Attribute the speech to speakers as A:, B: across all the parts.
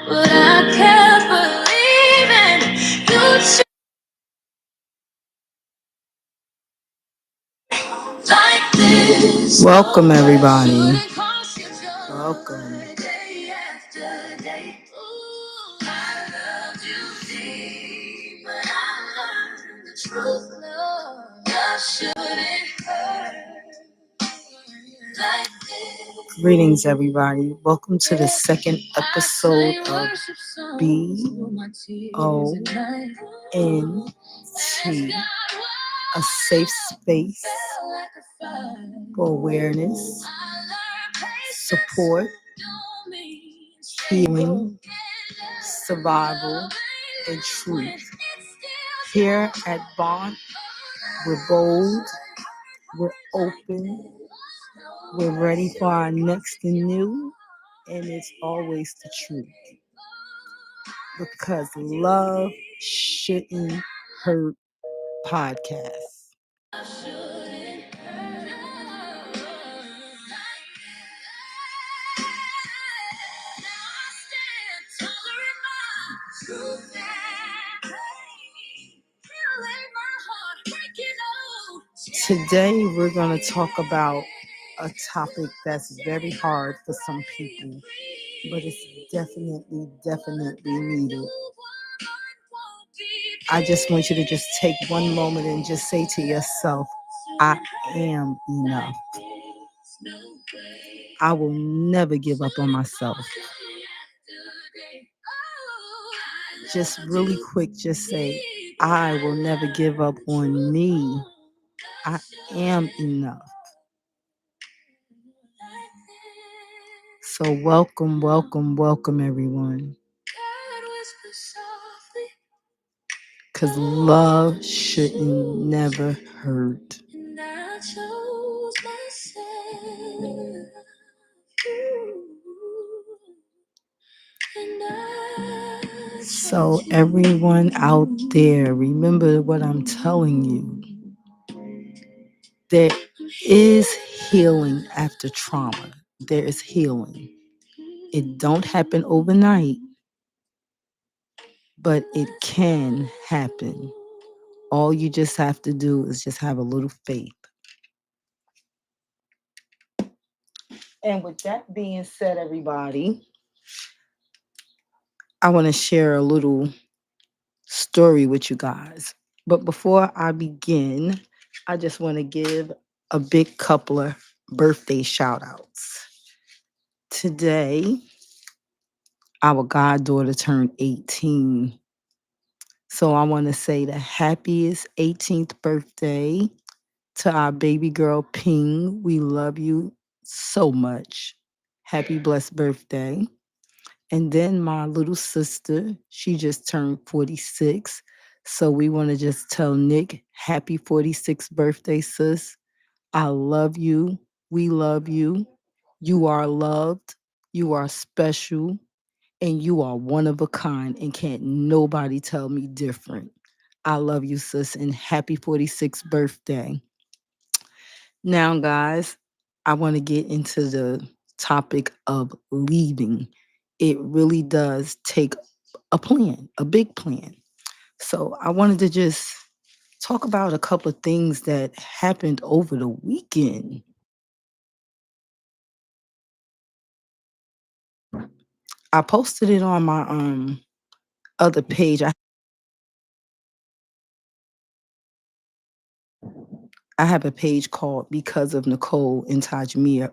A: But I can't believe it. You like this. Welcome, everybody. Welcome. Greetings, everybody. Welcome to the second episode of B.O.N.T, a safe space for awareness, support, healing, survival, and truth. Here at B.O.N.T, we're bold, we're open, we're ready for our next and new, and it's always the truth. Because love shouldn't hurt podcast. Today we're going to talk about a topic that's very hard for some people, but it's definitely needed. I just want you to just take one moment and just say to yourself, I am enough. I will never give up on myself. Just really quick, just say, I will never give up on me. I am enough. So welcome, everyone. Because love shouldn't never hurt. So everyone out there, remember what I'm telling you. There is healing after trauma. There is healing. It don't happen overnight, but it can happen. All you just have to do is just have a little faith. And with that being said, everybody, I want to share a little story with you guys. But before I begin, I just want to give a big couple of birthday shout outs. Today, our goddaughter turned 18. So I want to say the happiest 18th birthday to our baby girl, Ping. We love you so much. Happy blessed birthday. And then my little sister, she just turned 46. So we want to just tell Nick, happy 46th birthday, sis. I love you. We love you. You are loved. You are special. And you are one of a kind. And can't nobody tell me different. I love you, sis. And happy 46th birthday. Now, guys, I want to get into the topic of leaving. It really does take a plan, a big plan. So I wanted to just talk about a couple of things that happened over the weekend. I posted it on my other page. I have a page called Because of Nicole and Tajmir.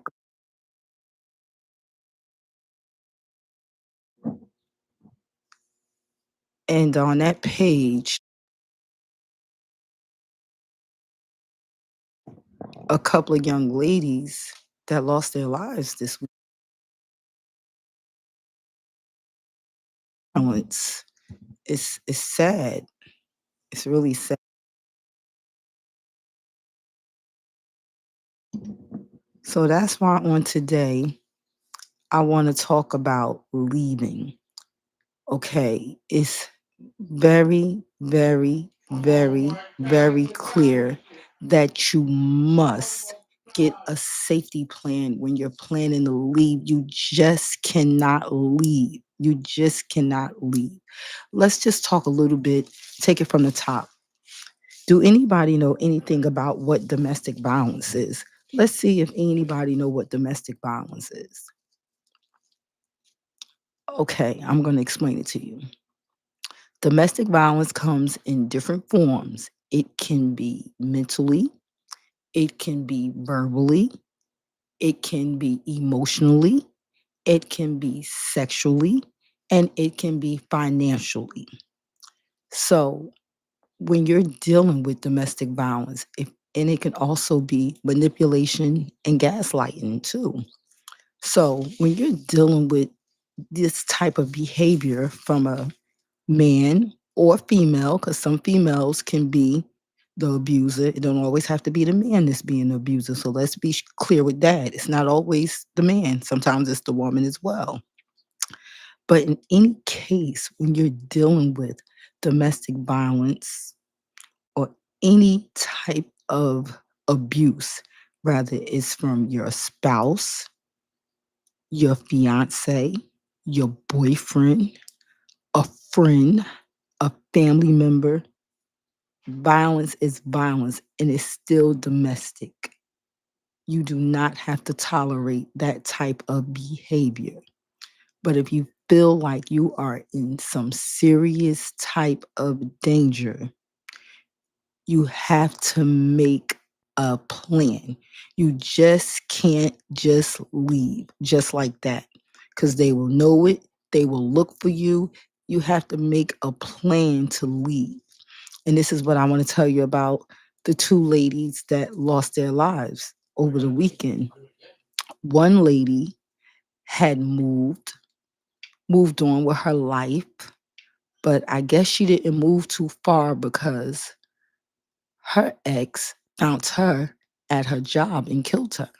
A: And on that page, a couple of young ladies that lost their lives this week. balance. It's sad. It's really sad. So that's why on today I want to talk about leaving. Okay, it's very, very, very, very clear that you must get a safety plan when you're planning to leave. You just cannot leave. You just cannot leave. Let's just talk a little bit, take it from the top. Do anybody know anything about what domestic violence is? Let's see if anybody know what domestic violence is. Okay, I'm going to explain it to you. Domestic violence comes in different forms. It can be mentally, it can be verbally, it can be emotionally, it can be sexually, and it can be financially. So, when you're dealing with domestic violence, and it can also be manipulation and gaslighting too. So, when you're dealing with this type of behavior from a man or female, because some females can be the abuser. It don't always have to be the man that's being the abuser. So let's be clear with that. It's not always the man. Sometimes it's the woman as well. But in any case, when you're dealing with domestic violence or any type of abuse, rather it's from your spouse, your fiance, your boyfriend, a friend, a family member, violence is violence and it's still domestic. You do not have to tolerate that type of behavior. But if you feel like you are in some serious type of danger, you have to make a plan. You just can't just leave just like that because they will know it. They will look for you. You have to make a plan to leave. And this is what I want to tell you about the two ladies that lost their lives over the weekend. One lady had moved on with her life, but I guess she didn't move too far because her ex found her at her job and killed her.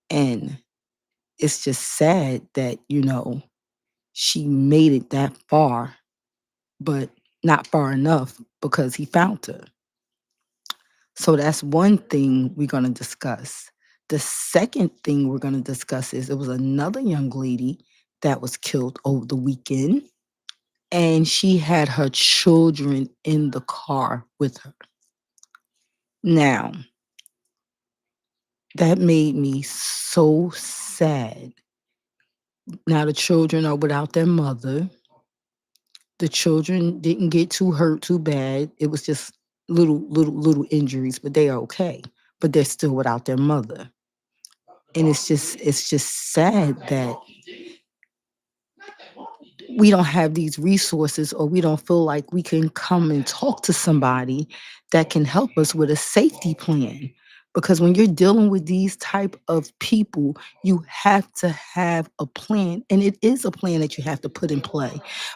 A: And it's just sad that, she made it that far, but not far enough because he found her. So that's one thing we're going to discuss. The second thing we're going to discuss is it was another young lady that was killed over the weekend, and she had her children in the car with her. Now, that made me so sad. Now, the children are without their mother. The children didn't get too hurt too bad. It was just little injuries, but they are okay. But they're still without their mother. And it's just sad that we don't have these resources or we don't feel like we can come and talk to somebody that can help us with a safety plan, because when you're dealing with these type of people, you have to have a plan, and it is a plan that you have to put in play.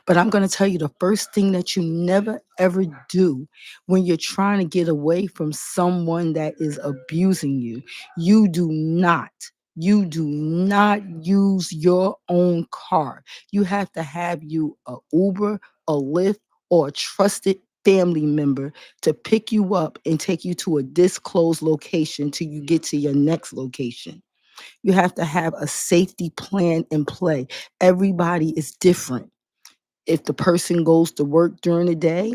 A: But I'm going to tell you the first thing that you never ever do when you're trying to get away from someone that is abusing you, you do not you do not use your own car. You have to have you a Uber, a Lyft, or a trusted family member to pick you up and take you to a disclosed location till you get to your next location. You have to have a safety plan in play. Everybody is different. If the person goes to work during the day,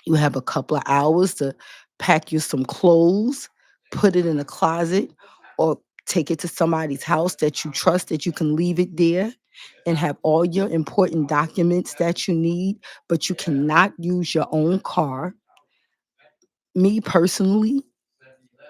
A: you have a couple of hours to pack you some clothes, put it in a closet, or take it to somebody's house that you trust that you can leave it there and have all your important documents that you need, but you cannot use your own car. Me personally,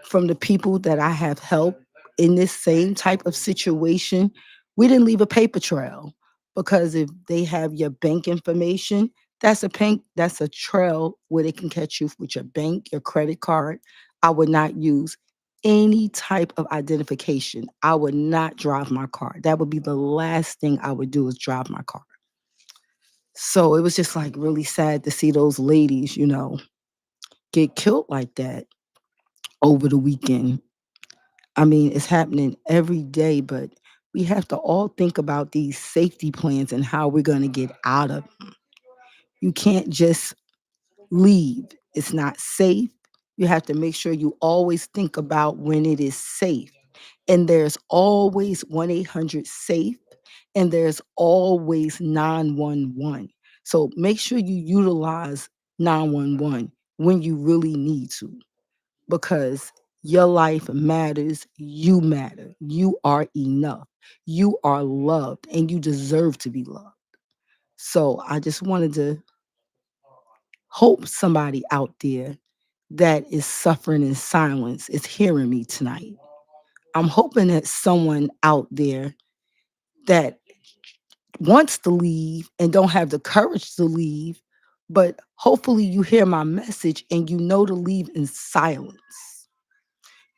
A: from the people that I have helped in this same type of situation, we didn't leave a paper trail, because if they have your bank information, that's a trail where they can catch you with your bank, your credit card. I would not use any type of identification. I would not drive my car. That would be the last thing I would do is drive my car. So it was just like really sad to see those ladies, get killed like that over the weekend. I mean, it's happening every day, but we have to all think about these safety plans and how we're going to get out of them. You can't just leave. It's not safe. You have to make sure you always think about when it is safe. And there's always 1-800 safe, and there's always 911. So make sure you utilize 911 when you really need to, because your life matters. You matter. You are enough. You are loved, and you deserve to be loved. So I just wanted to hope somebody out there that is suffering in silence is hearing me tonight. I'm hoping that someone out there that wants to leave and don't have the courage to leave, but hopefully you hear my message and you know to leave in silence.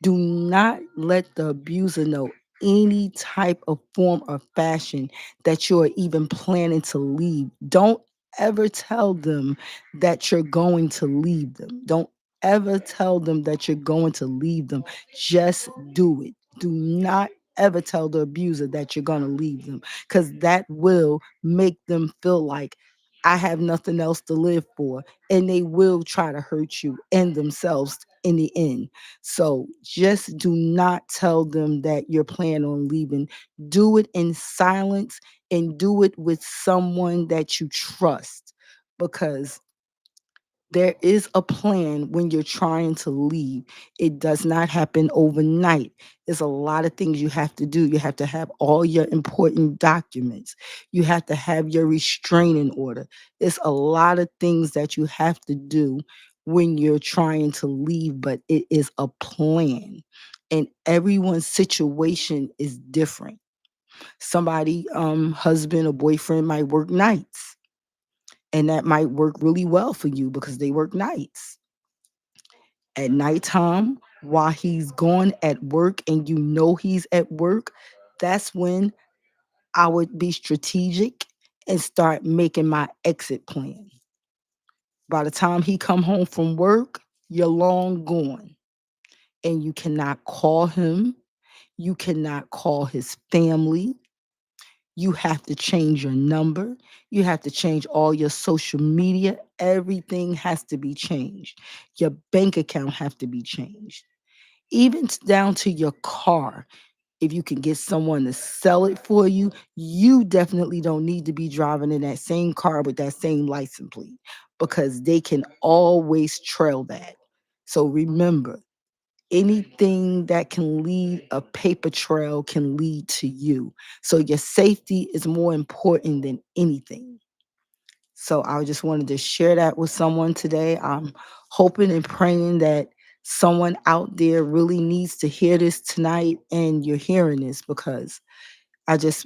A: Do not let the abuser know any type of form or fashion that you're even planning to leave. Don't ever tell them that you're going to leave them. Don't ever tell them that you're going to leave them. Just do it. Do not ever tell the abuser that you're going to leave them, because that will make them feel like I have nothing else to live for. And they will try to hurt you and themselves in the end. So just do not tell them that you're planning on leaving. Do it in silence, and do it with someone that you trust, because there is a plan when you're trying to leave. It does not happen overnight. There's a lot of things you have to do. You have to have all your important documents. You have to have your restraining order. There's a lot of things that you have to do when you're trying to leave, but it is a plan. And everyone's situation is different. Somebody, husband or boyfriend might work nights, and that might work really well for you because they work nights. At nighttime, while he's gone at work and you know he's at work, that's when I would be strategic and start making my exit plan. By the time he come home from work, you're long gone, and you cannot call him. You cannot call his family. You have to change your number. You have to change all your social media. Everything has to be changed. Your bank account have to be changed. Even down to your car. If you can get someone to sell it for you, you definitely don't need to be driving in that same car with that same license plate, because they can always trail that. So remember, anything that can lead a paper trail can lead to you. So your safety is more important than anything. So I just wanted to share that with someone today. I'm hoping and praying that someone out there really needs to hear this tonight, and you're hearing this, because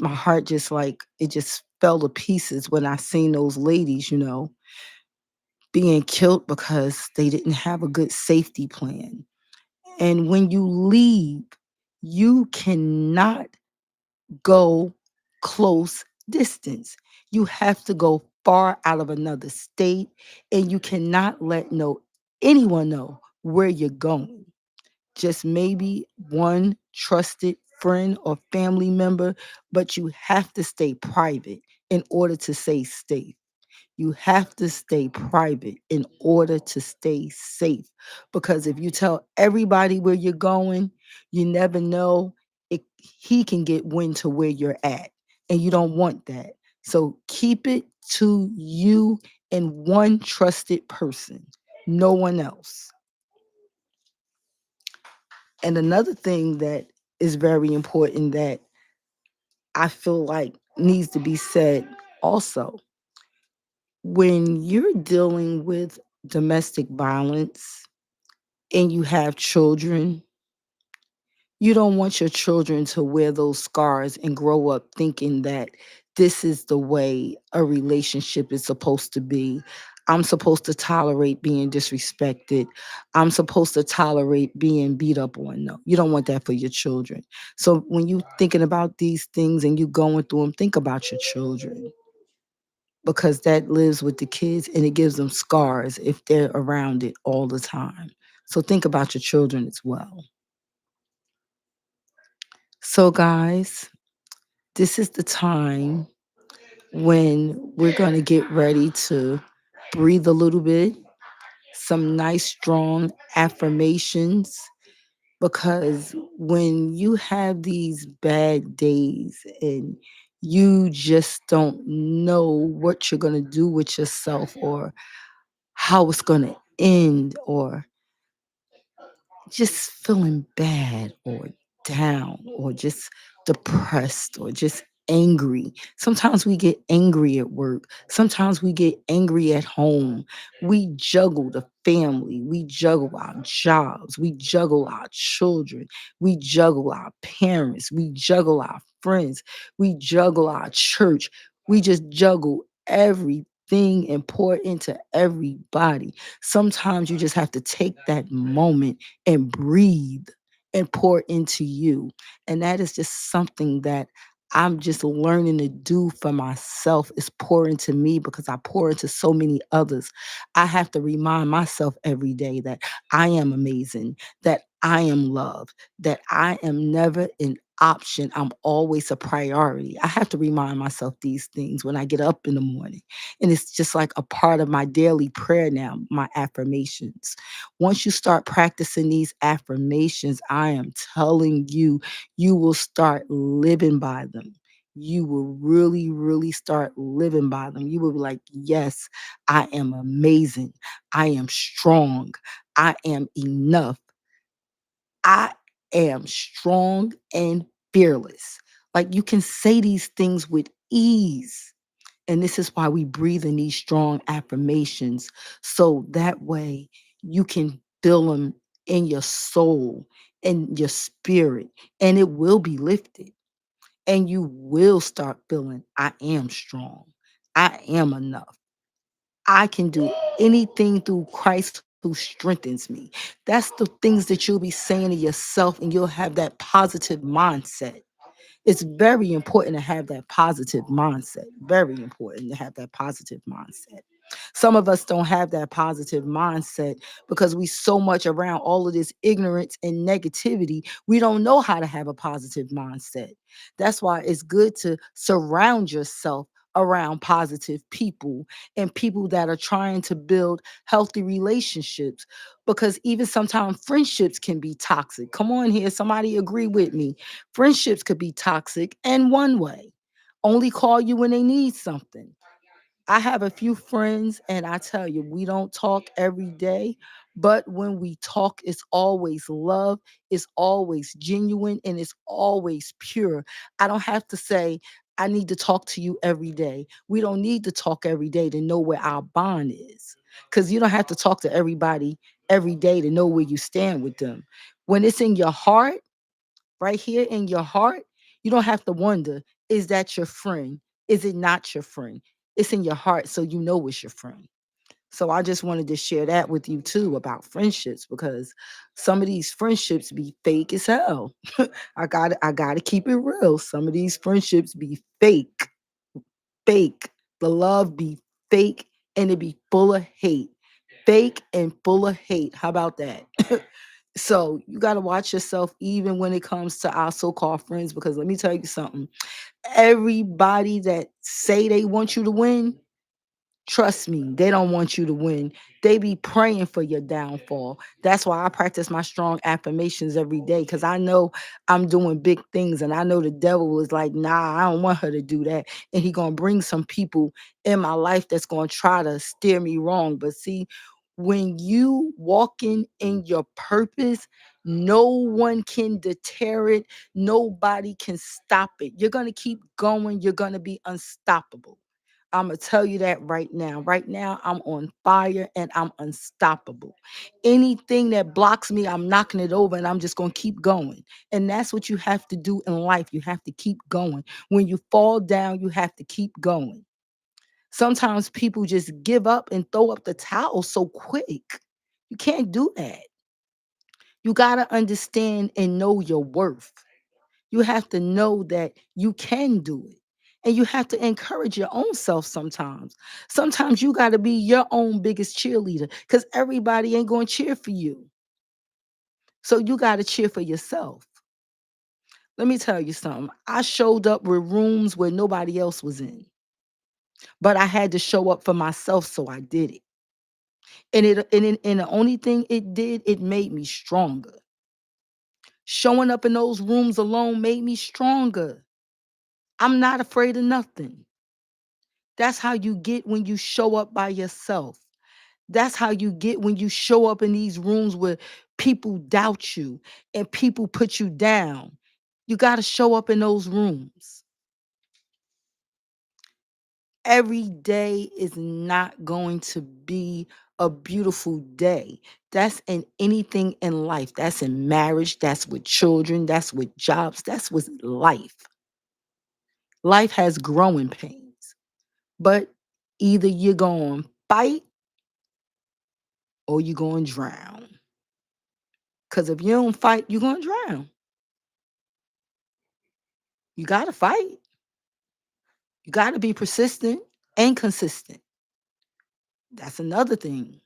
A: my heart just like, it just fell to pieces when I seen those ladies, being killed because they didn't have a good safety plan. And when you leave, you cannot go close distance. You have to go far out of another state, and you cannot let anyone know where you're going. Just maybe one trusted friend or family member, but you have to stay private in order to stay safe. You have to stay private in order to stay safe. Because if you tell everybody where you're going, you never know, he can get wind to where you're at. And you don't want that. So keep it to you and one trusted person, no one else. And another thing that is very important that I feel like needs to be said also, when you're dealing with domestic violence and you have children, you don't want your children to wear those scars and grow up thinking that this is the way a relationship is supposed to be. I'm supposed to tolerate being disrespected. I'm supposed to tolerate being beat up on. No, you don't want that for your children. So when you thinking about these things and you going through them, think about your children. because that lives with the kids and it gives them scars if they're around it all the time. So think about your children as well. So, guys, this is the time when we're going to get ready to breathe a little bit, some nice, strong affirmations. Because when you have these bad days and you just don't know what you're going to do with yourself or how it's going to end, or just feeling bad or down or just depressed or just angry. Sometimes we get angry at work. Sometimes we get angry at home. We juggle the family. We juggle our jobs. We juggle our children. We juggle our parents. We juggle our friends. We juggle our church. We just juggle everything important to everybody. Sometimes you just have to take that moment and breathe and pour into you. And that is just something that I'm just learning to do for myself, is pour into me, because I pour into so many others. I have to remind myself every day that I am amazing, that I am loved, that I am never an option. I'm always a priority. I have to remind myself these things when I get up in the morning. And it's just like a part of my daily prayer now, my affirmations. Once you start practicing these affirmations, I am telling you, you will start living by them. You will really, really start living by them. You will be like, yes, I am amazing. I am strong. I am enough. I am strong and fearless. Like, you can say these things with ease. And this is why we breathe in these strong affirmations. So that way you can feel them in your soul and your spirit, and it will be lifted. And you will start feeling, I am strong. I am enough. I can do anything through Christ who strengthens me. That's the things that you'll be saying to yourself, and you'll have that positive mindset. It's very important to have that positive mindset. Very important to have that positive mindset. Some of us don't have that positive mindset because we so much around all of this ignorance and negativity. We don't know how to have a positive mindset. That's why it's good to surround yourself around positive people and people that are trying to build healthy relationships, because even sometimes friendships can be toxic. Come on here, somebody agree with me. Friendships could be toxic and one way. Only call you when they need something. I have a few friends, and I tell you, we don't talk every day, but when we talk, it's always love, it's always genuine, and it's always pure. I don't have to say, I need to talk to you every day. We don't need to talk every day to know where our bond is, because you don't have to talk to everybody every day to know where you stand with them. When it's in your heart, right here in your heart, you don't have to wonder, is that your friend? Is it not your friend? It's in your heart, so you know it's your friend. So I just wanted to share that with you too about friendships, because some of these friendships be fake as hell. I gotta keep it real. Some of these friendships be fake, fake. The love be fake, and it be full of hate. Fake and full of hate. How about that? So you got to watch yourself even when it comes to our so-called friends, because let me tell you something. Everybody that say they want you to win, trust me, they don't want you to win. They be praying for your downfall. That's why I practice my strong affirmations every day, because I know I'm doing big things, and I know the devil is like, nah, I don't want her to do that. And he gonna bring some people in my life that's gonna try to steer me wrong. But see, when you walking in your purpose, no one can deter it. Nobody can stop it. You're gonna keep going. You're gonna be unstoppable. I'm gonna tell you that right now. Right now, I'm on fire and I'm unstoppable. Anything that blocks me, I'm knocking it over, and I'm just gonna keep going. And that's what you have to do in life. You have to keep going. When you fall down, you have to keep going. Sometimes people just give up and throw up the towel so quick. You can't do that. You gotta understand and know your worth. You have to know that you can do it. And you have to encourage your own self sometimes. Sometimes you got to be your own biggest cheerleader because everybody ain't going to cheer for you. So you got to cheer for yourself. Let me tell you something. I showed up with rooms where nobody else was in, but I had to show up for myself, so I did it. And the only thing it did, it made me stronger. Showing up in those rooms alone made me stronger. I'm not afraid of nothing. That's how you get when you show up by yourself. That's how you get when you show up in these rooms where people doubt you and people put you down. You got to show up in those rooms. Every day is not going to be a beautiful day. That's in anything in life. That's in marriage. That's with children. That's with jobs. That's with life. Life has growing pains, but either you're going to fight or you're going to drown. Because if you don't fight, you're going to drown. You got to fight. You got to be persistent and consistent. That's another thing.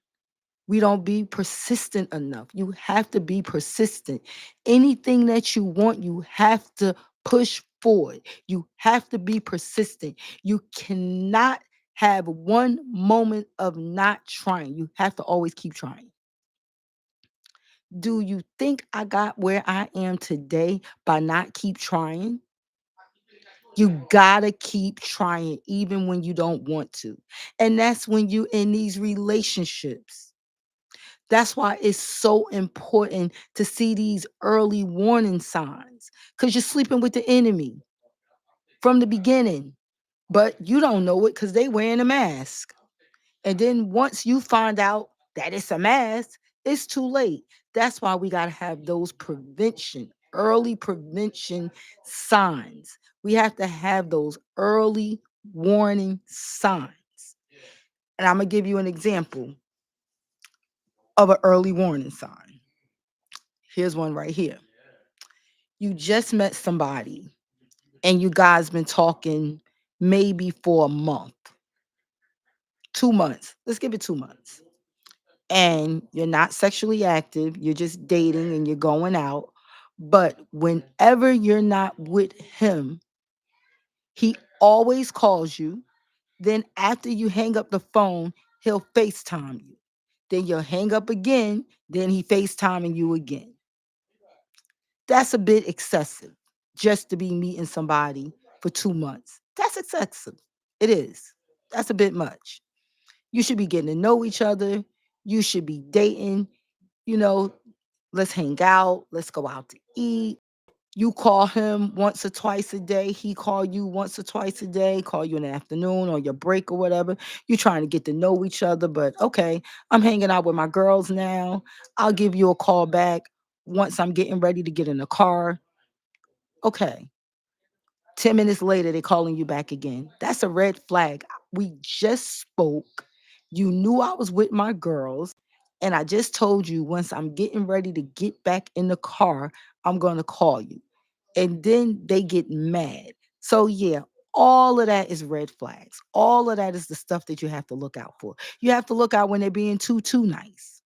A: We don't be persistent enough. You have to be persistent. Anything that you want, you have to push forward. You have to be persistent. You cannot have one moment of not trying. You have to always keep trying. Do you think I got where I am today by not keep trying? You gotta keep trying even when you don't want to. And that's when you in these relationships. That's why it's so important to see these early warning signs because you're sleeping with the enemy from the beginning, but you don't know it because they wearing a mask. And then once you find out that it's a mask, it's too late. That's why we got to have those early prevention signs. We have to have those early warning signs. And I'm going to give you an example of an early warning sign. Here's one right here. You just met somebody and you guys been talking maybe for a month, 2 months. Let's give it 2 months. And you're not sexually active, you're just dating and you're going out. But whenever you're not with him, he always calls you. Then after you hang up the phone, he'll FaceTime you. Then you'll hang up again, then he FaceTiming you again. That's a bit excessive just to be meeting somebody for 2 months. That's excessive. It is. That's a bit much. You should be getting to know each other. You should be dating. You know, let's hang out. Let's go out to eat. You call him once or twice a day. He call you once or twice a day, call you in the afternoon or your break or whatever. You're trying to get to know each other. But okay, I'm hanging out with my girls now. I'll give you a call back once I'm getting ready to get in the car. Okay. 10 minutes later, they're calling you back again. That's a red flag. We just spoke. You knew I was with my girls. And I just told you once I'm getting ready to get back in the car, I'm going to call you. And then they get mad. So, yeah, all of that is red flags. All of that is the stuff that you have to look out for. You have to look out when they're being too nice.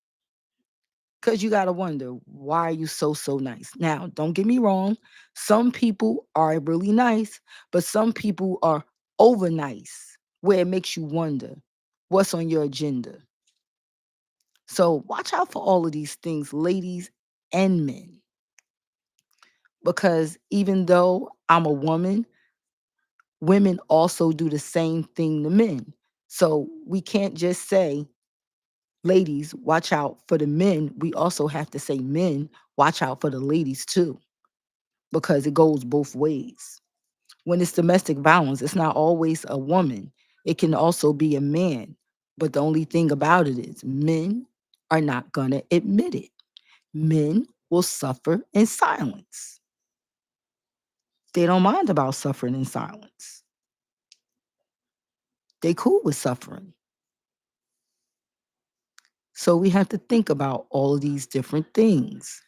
A: Because you got to wonder, why are you so nice? Now, don't get me wrong. Some people are really nice, but some people are over nice, where it makes you wonder what's on your agenda. So watch out for all of these things, ladies and men. Because even though I'm a woman, women also do the same thing to men. So we can't just say, ladies, watch out for the men. We also have to say, men, watch out for the ladies too, because it goes both ways. When it's domestic violence, it's not always a woman, it can also be a man. But the only thing about it is, men are not going to admit it. Men will suffer in silence. They don't mind about suffering in silence. They cool with suffering. So we have to think about all of these different things.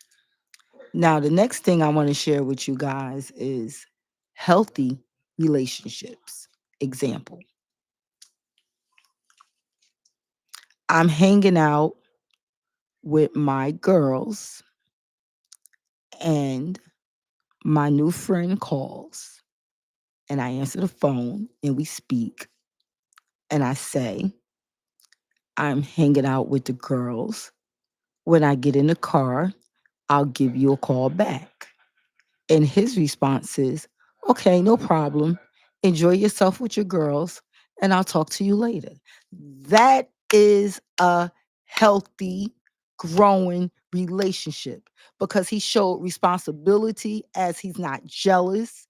A: Now, the next thing I want to share with you guys is healthy relationships. Example, I'm hanging out with my girls and my new friend calls and I answer the phone and we speak and I say, I'm hanging out with the girls. When I get in the car, I'll give you a call back. And his response is, okay, no problem. Enjoy yourself with your girls, and I'll talk to you later. That is a healthy, growing relationship because he showed responsibility as he's not jealous.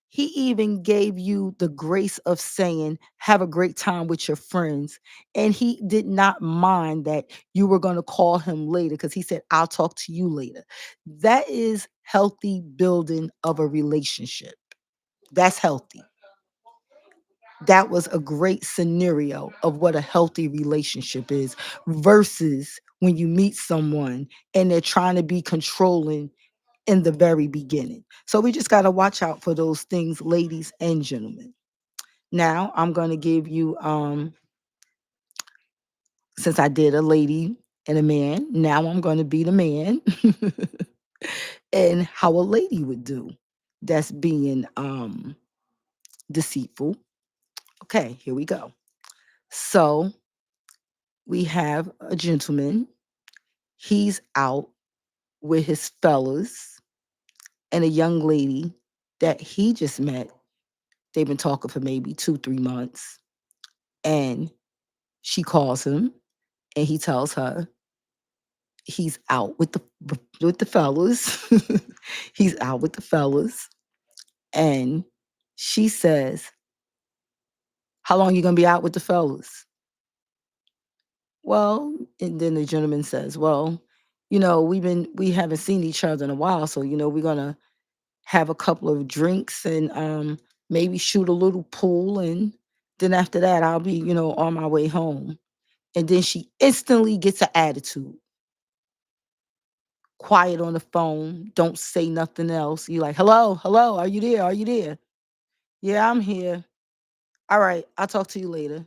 A: He even gave you the grace of saying, have a great time with your friends. And he did not mind that you were going to call him later because he said, I'll talk to you later. That is healthy building of a relationship. That's healthy. That was a great scenario of what a healthy relationship is versus when you meet someone and they're trying to be controlling in the very beginning. So we just got to watch out for those things, ladies and gentlemen. Now I'm going to give you since I did a lady and a man, now I'm going to be the man and how a lady would do that's being deceitful. Okay, here we go. So we have a gentleman. He's out with his fellas and a young lady that he just met. They've been talking for maybe 2, 3 months. And she calls him and he tells her he's out with the fellas. He's out with the fellas. And she says, how long you gonna be out with the fellas? Well, and then the gentleman says, well, we haven't seen each other in a while, so we're gonna have a couple of drinks and maybe shoot a little pool, and then after that I'll be, on my way home. And then she instantly gets an attitude. Quiet on the phone, don't say nothing else. You like, hello, hello, are you there? Are you there? Yeah, I'm here. All right, I'll talk to you later.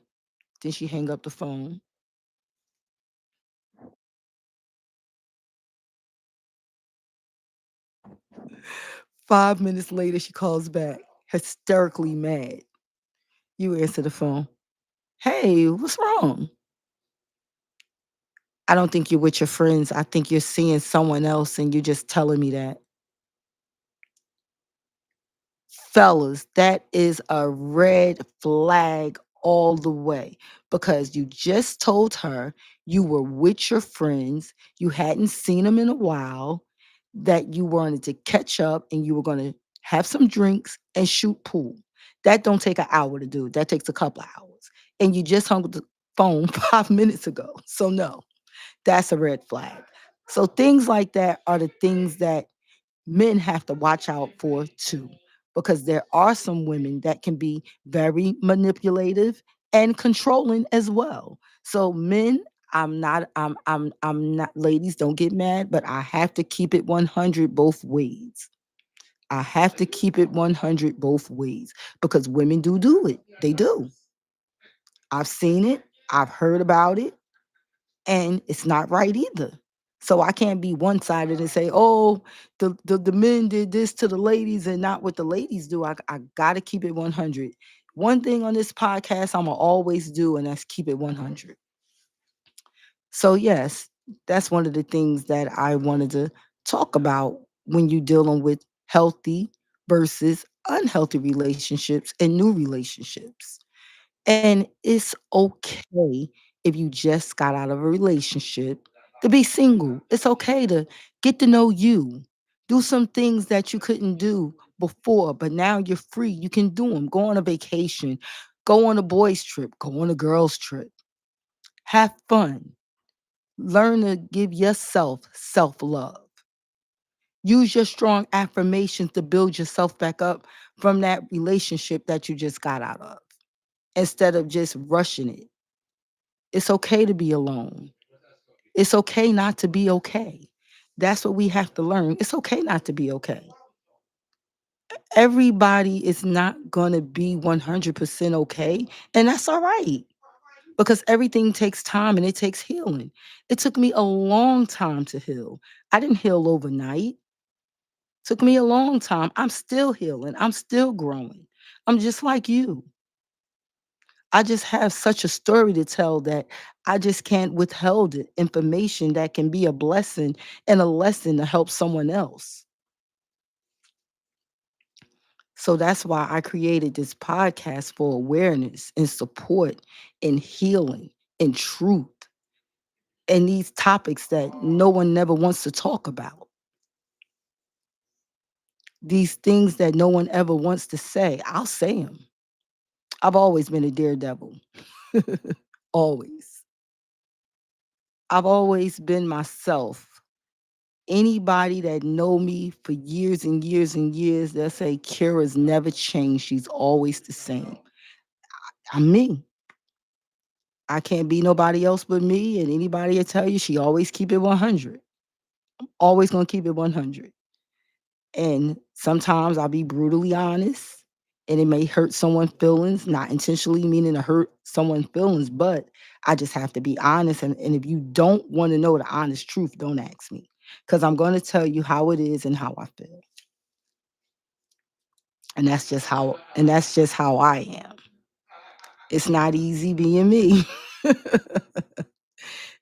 A: Then she hang up the phone. 5 minutes later, she calls back, hysterically mad. You answer the phone. Hey, what's wrong? I don't think you're with your friends. I think you're seeing someone else and you're just telling me that. Fellas, that is a red flag all the way because you just told her you were with your friends, you hadn't seen them in a while, that you wanted to catch up and you were going to have some drinks and shoot pool. That don't take an hour to do. That takes a couple of hours. And you just hung up the phone 5 minutes ago. So no, that's a red flag. So things like that are the things that men have to watch out for too, because there are some women that can be very manipulative and controlling as well. So men, I'm not, ladies, don't get mad, but I have to keep it 100 both ways. I have to keep it 100 both ways because women do it. They do. I've seen it. I've heard about it and it's not right either. So I can't be one-sided and say, "Oh, the men did this to the ladies and not what the ladies do." I got to keep it 100. One thing on this podcast I'm gonna always do, and that's keep it 100. So yes, that's one of the things that I wanted to talk about when you're dealing with healthy versus unhealthy relationships and new relationships. And it's okay if you just got out of a relationship to be single. It's okay to get to know you. Do some things that you couldn't do before, but now you're free. You can do them. Go on a vacation, go on a boys' trip, go on a girls' trip. Have fun. Learn to give yourself self love. Use your strong affirmations to build yourself back up from that relationship that you just got out of instead of just rushing it. It's okay to be alone. It's okay not to be okay. That's what we have to learn. It's okay not to be okay. Everybody is not going to be 100% okay. And that's all right because everything takes time and it takes healing. It took me a long time to heal. I didn't heal overnight. Took me a long time. I'm still healing. I'm still growing. I'm just like you. I just have such a story to tell that I just can't withhold it, information that can be a blessing and a lesson to help someone else. So that's why I created this podcast for awareness and support and healing and truth and these topics that no one never wants to talk about. These things that no one ever wants to say, I'll say them. I've always been a daredevil. Always. I've always been myself. Anybody that know me for years and years and years, they'll say Kira's never changed. She's always the same. I'm me. I can't be nobody else but me. And anybody will tell you she always keep it 100. Always gonna keep it 100. And sometimes I'll be brutally honest and it may hurt someone's feelings, not intentionally meaning to hurt someone's feelings, but I just have to be honest. And if you don't want to know the honest truth, don't ask me. Because I'm going to tell you how it is and how I feel. And that's just how I am. It's not easy being me.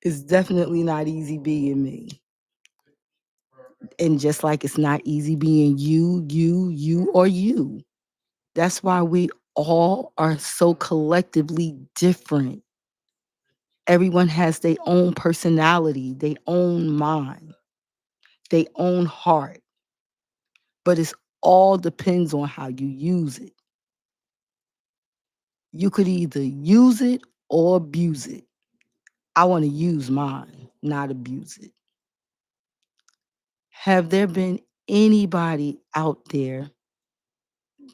A: It's definitely not easy being me. And just like it's not easy being you, or you. That's why we all are so collectively different. Everyone has their own personality, their own mind, their own heart, but it's all depends on how you use it. You could either use it or abuse it. I want to use mine, not abuse it. Have there been anybody out there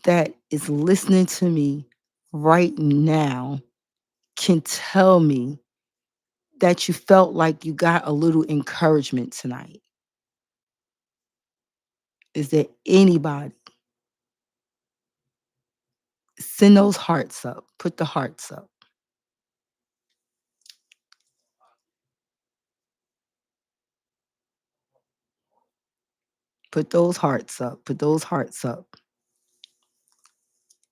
A: that is listening to me right now can tell me that you felt like you got a little encouragement tonight? Is there anybody? Send those hearts up. Put the hearts up. Put those hearts up. Put those hearts up.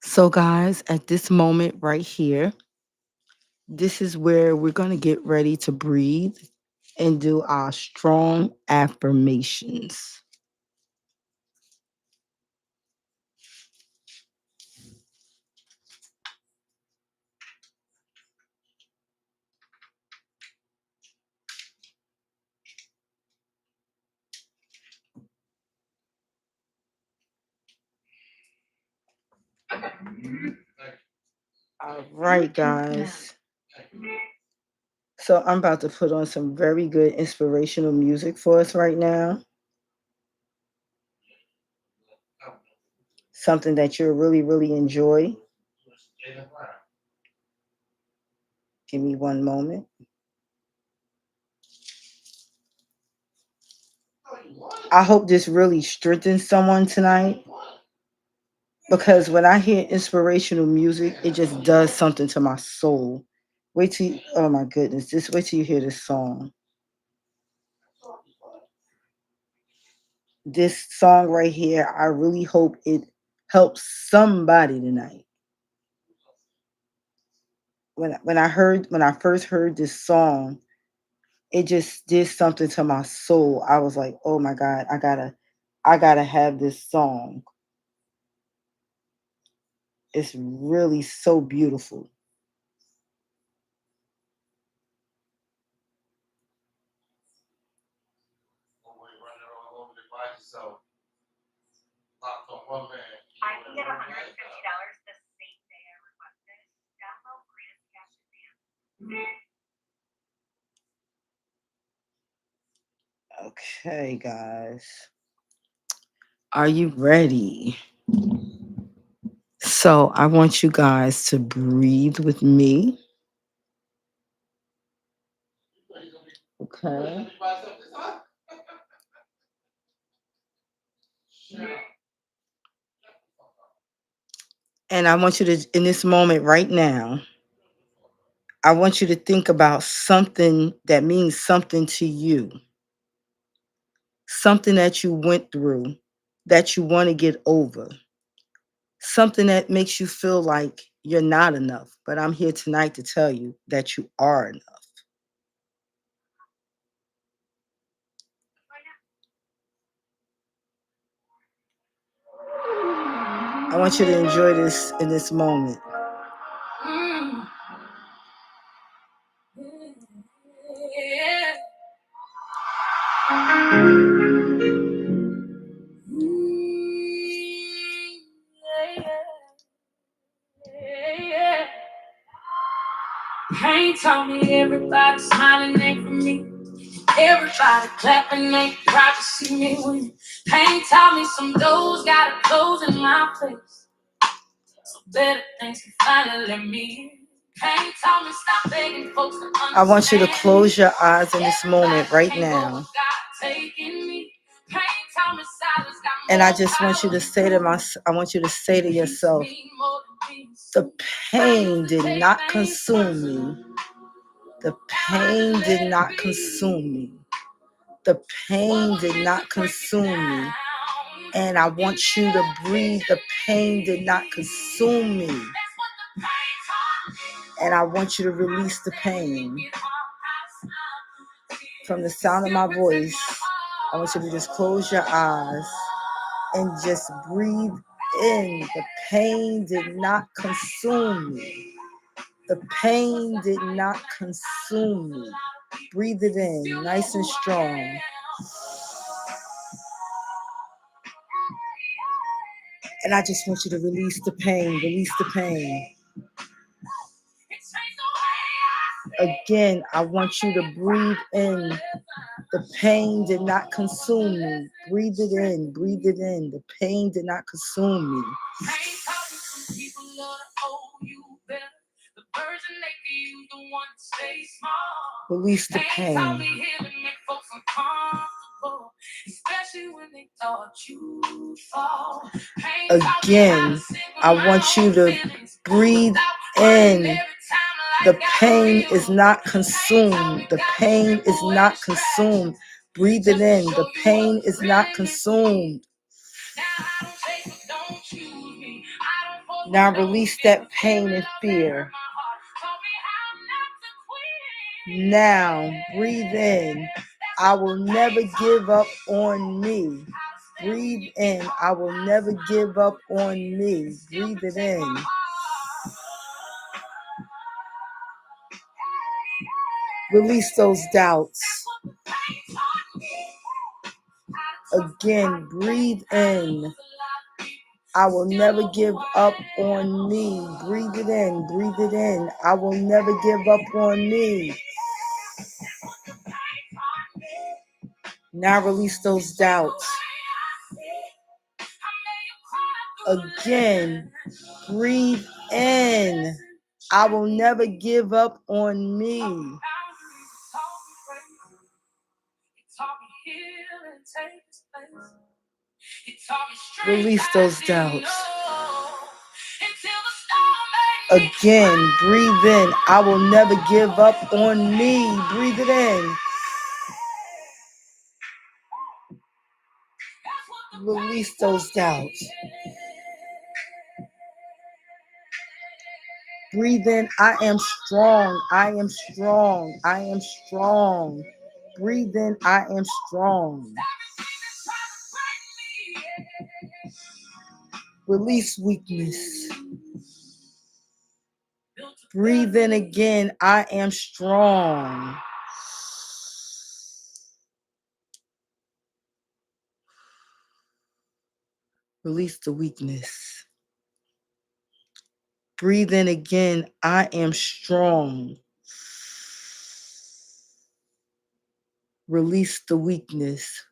A: So, guys, at this moment right here, this is where we're going to get ready to breathe and do our strong affirmations. All right, guys. So, I'm about to put on some very good inspirational music for us right now. Something that you'll really, really enjoy. Give me one moment. I hope this really strengthens someone tonight because when I hear inspirational music, it just does something to my soul. Wait till oh my goodness, just wait till you hear this song. This song right here, I really hope it helps somebody tonight. When I first heard this song, it just did something to my soul. I was like, "Oh my god, I gotta have this song." It's really so beautiful. Okay, guys. Are you ready? So, I want you guys to breathe with me. Okay. And I want you to, in this moment right now, I want you to think about something that means something to you, something that you went through that you want to get over, something that makes you feel like you're not enough. But I'm here tonight to tell you that you are enough. I want you to enjoy this in this moment.
B: Pain told me everybody smiling ain't for me. Everybody clapping ain't proud to see me win. Pain taught me some doors gotta close in my face, so better things can finally let me in. Pain taught me stop begging folks to understand.
A: I want you to close your eyes in this moment right now. And I just want you to say I want you to say to yourself, the pain did not consume me. The pain did not consume me. The pain did not consume me. And I want you to breathe, the pain did not consume me. And I want you to release the pain. From the sound of my voice, I want you to just close your eyes and just breathe in. The pain did not consume me. The pain did not consume me. Breathe it in, nice and strong. And I just want you to release the pain, release the pain. Again, I want you to breathe in. The pain did not consume me. Breathe it in, breathe it in. The pain did not consume me. Release the pain. Again, I want you to breathe in. The pain is not consumed. The pain is not consumed. Breathe it in. The pain is not consumed. Now release that pain and fear. Now breathe in. I will never give up on me. Breathe in. I will never give up on me. Breathe it in. Release those doubts. Again, breathe in. I will never give up on me. Breathe it in. Breathe it in. I will never give up on me. Now release those doubts. Again, breathe in. I will never give up on me. Release those doubts. Again, breathe in. I will never give up on me. Breathe it in. Release those doubts. Breathe in. I am strong. I am strong. I am strong. Breathe in. I am strong. Release weakness. Breathe in again. I am strong. Release the weakness. Breathe in again. I am strong. Release the weakness.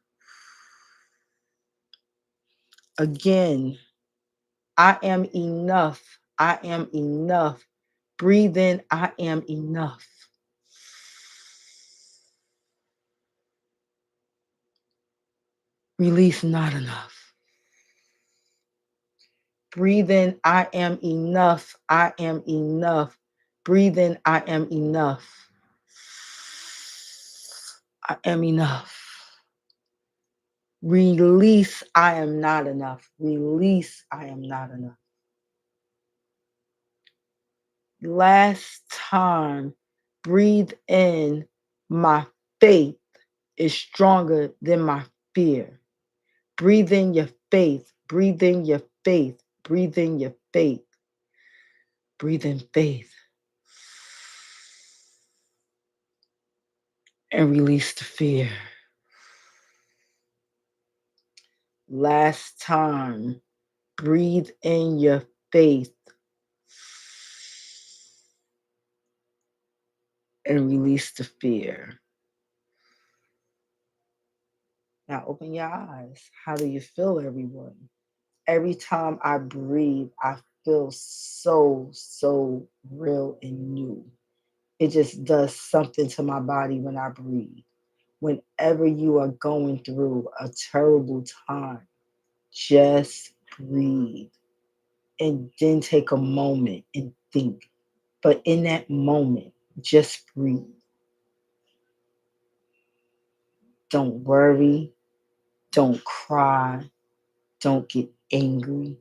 A: Again, I am enough. I am enough. Breathe in. I am enough. Release not enough. Breathe in, I am enough. I am enough. Breathe in, I am enough. I am enough. Release, I am not enough. Release, I am not enough. Last time, breathe in, my faith is stronger than my fear. Breathe in your faith. Breathe in your faith. Breathe in your faith. Breathe in faith. And release the fear. Last time, breathe in your faith and release the fear. Now open your eyes. How do you feel, everyone? Every time I breathe, I feel so real and new. It just does something to my body when I breathe. Whenever you are going through a terrible time, just breathe and then take a moment and think. But in that moment, just breathe. Don't worry. Don't cry. Don't get angry.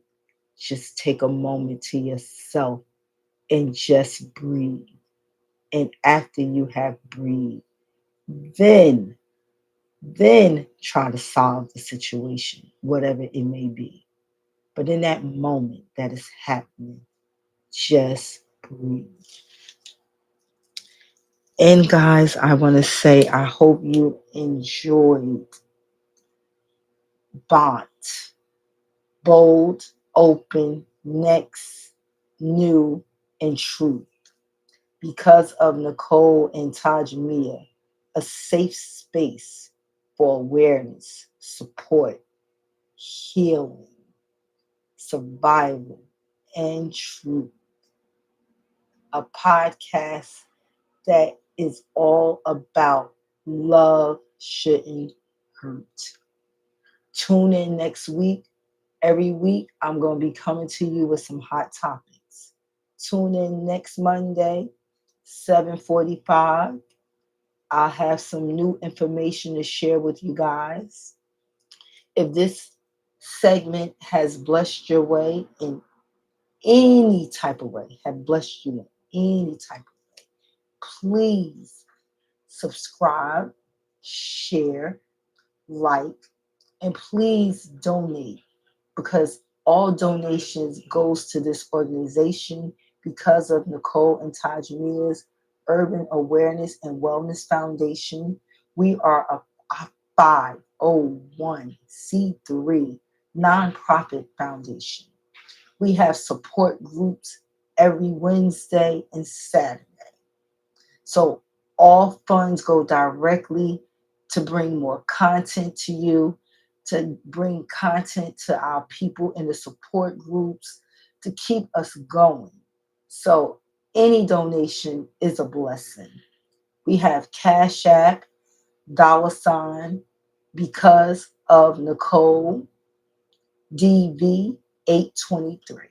A: Just take a moment to yourself and just breathe. And after you have breathed, then try to solve the situation, whatever it may be. But in that moment that is happening, just breathe. And guys, I want to say I hope you enjoyed B.O.N.T. Bold, open, next, new, and true. Because of Nicole and Tajmia, a safe space for awareness, support, healing, survival, and truth. A podcast that is all about love shouldn't hurt. Tune in next week. Every week, I'm going to be coming to you with some hot topics. Tune in next Monday, 7:45. I'll have some new information to share with you guys. If this segment has blessed your way in any type of way, have blessed you in any type of way, please subscribe, share, like, and please donate, because all donations goes to this organization because of Nicole and Tajmia's Urban Awareness and Wellness Foundation. We are a 501c3 nonprofit foundation. We have support groups every Wednesday and Saturday. So all funds go directly to bring more content to you, to bring content to our people in the support groups, to keep us going. So any donation is a blessing. We have Cash App, $ because of Nicole DV 823.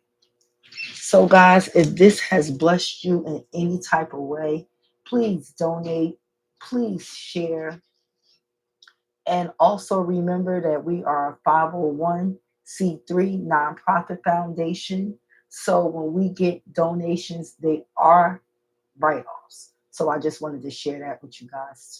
A: So, guys, if this has blessed you in any type of way, please donate, please share, and also remember that we are a 501c3 nonprofit foundation. So, when we get donations, they are write offs. So, I just wanted to share that with you guys too.